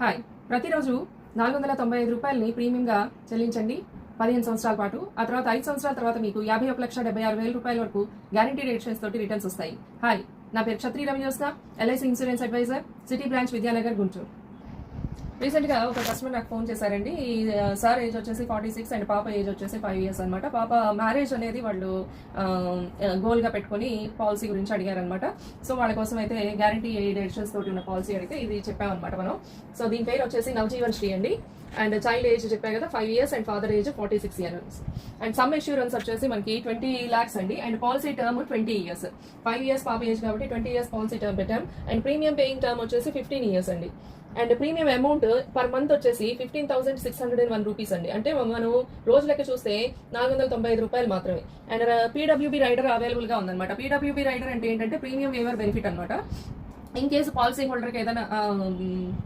Hi, ప్రతిరోజు 495 రూపాయలని ప్రీమియంగా చెల్లించండి 15 సంవత్సరాల పాటు. ఆ తర్వాత 5 సంవత్సరాల తర్వాత మీకు 51,76,000 రూపాయల వరకు గ్యారంటీడ్ ఎడిషన్స్ తోటి రిటర్న్స్ వస్తాయి. హాయ్, నా పేరు Kshatriya Ravijosna, LIC insurance advisor, city branch, Vidyanagar, Guntur. రీసెంట్గా ఒక కస్టమర్ నాకు ఫోన్ చేశారండి. సార్ ఏజ్ వచ్చేసి 46 అండ్ పాప ఏజ్ వచ్చేసి 5 years అనమాట. పాప మ్యారేజ్ అనేది వాళ్ళు గోల్గా పెట్టుకుని పాలసీ గురించి అడిగారనమాట. సో వాళ్ళ కోసం అయితే గ్యారంటీ ఎడిషన్స్ తోటి ఉన్న పాలసీ అడిగితే ఇది చెప్పామన్నమాట మనం. సో దీని పేరు వచ్చేసి నవజీవన్ శ్రీ అండి. అండ్ చైల్డ్ ఏజ్ చెప్పా కదా 5 years and father age 46 years. And some insurance వచ్చేసి మనకి 20 lakhs అండి. And policy term 20 years. 5 years పాప ఏజ్ కాబట్టి 20 years పాలసీ టర్మ్ పెట్టాం. అండ్ ప్రీమియం పేయింగ్ టర్మ్ వచ్చేసి 15 years అండి. And premium amount per month వచ్చేసి 15,601 రూపీస్ అండి. అంటే మనం రోజు లెక్క చూస్తే 495 రూపాయలు మాత్రమే. అండ్ పీడబ్ల్యూబీ రైడర్ అవైలబుల్ గా ఉందన్నమాట. పీడబ్ల్యూబీ రైడర్ అంటే ఏంటంటే ప్రీమియం వేవర్ బెనిఫిట్ అనమాట. ఇన్ కేసు పాలసీ హోల్డర్కి ఏదైనా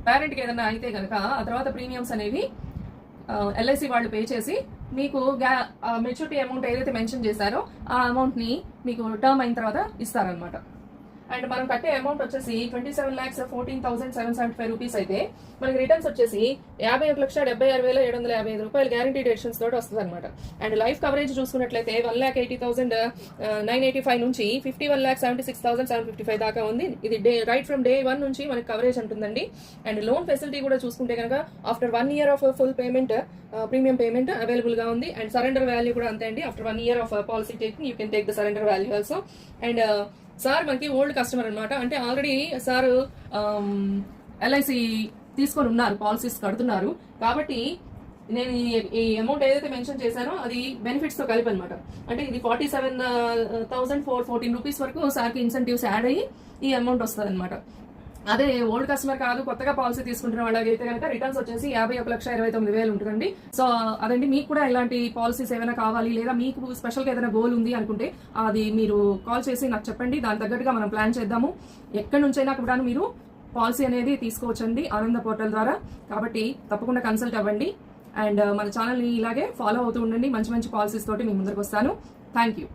పేరెంట్కి ఏదైనా అయితే కనుక ఆ తర్వాత ప్రీమియమ్స్ అనేవి ఎల్ఐసి వాళ్ళు పే చేసి మీకు మెచ్యూరిటీ అమౌంట్ ఏదైతే మెన్షన్ చేశారో ఆ అమౌంట్ని మీకు టర్మ్ అయిన తర్వాత ఇస్తారనమాట. అండ్ మనం కట్టే అమౌంట్ వచ్చేసి 27,14,775 రూపీస్ అయితే మనకి రిటర్న్స్ వచ్చేసి 51,76,755 రూపాయలు గ్యారంటీడ్ ఎడిషన్స్ తోటి వస్తుంది అనమాట. అండ్ లైఫ్ కవరేజ్ చూసుకున్నట్లయితే 1,80,985 నుంచి 51,76,755 దాకా ఉంది. ఇది రైట్ ఫ్రమ్ డే 1 నుంచి మనకి కవరేజ్ ఉంటుందండి. అండ్ లోన్ ఫెసిలిటీ కూడా చూసుకుంటే కనుక after 1 year of full payment premium payment available గా ఉంది. అండ్ సరెండర్ వాల్యూ కూడా అంతే అండి. After 1 year of policy taking you can take the surrender value also. And sir మనకి ఓల్డ్ కస్టమర్ అనమాట. అంటే ఆల్రెడీ సార్ ఎల్ఐసి తీసుకొని ఉన్నారు, పాలసీస్ కడుతున్నారు. కాబట్టి నేను ఈ అమౌంట్ ఏదైతే మెన్షన్ చేశానో అది బెనిఫిట్స్ తో కలిపి అనమాట. అంటే ఇది 47,414 రూపీస్ వరకు సార్కి ఇన్సెంటివ్స్ యాడ్ అయ్యి ఈ అమౌంట్ వస్తుంది అనమాట. అదే ఓల్డ్ కస్టమర్ కాదు, కొత్తగా పాలసీ తీసుకుంటున్న వాళ్ళకైతే కనుక రిటర్న్స్ వచ్చేసి 51,29,000 ఉంటుందండి. సో అదండి, మీకు కూడా ఇలాంటి పాలసీస్ ఏమైనా కావాలి లేదా మీకు స్పెషల్గా ఏదైనా గోల్ ఉంది అనుకుంటే అది మీరు కాల్ చేసి నాకు చెప్పండి. దాని తగ్గట్టుగా మనం ప్లాన్ చేద్దాము. ఎక్కడి నుంచైనా కూడా మీరు పాలసీ అనేది తీసుకోవచ్చండి ఆనంద పోర్టల్ ద్వారా. కాబట్టి తప్పకుండా కన్సల్ట్ అవ్వండి. అండ్ మన ఛానల్ని ఇలాగే ఫాలో అవుతూ ఉండండి. మంచి మంచి పాలసీస్ తోటి మీ ముందరకు వస్తాను. Thank you.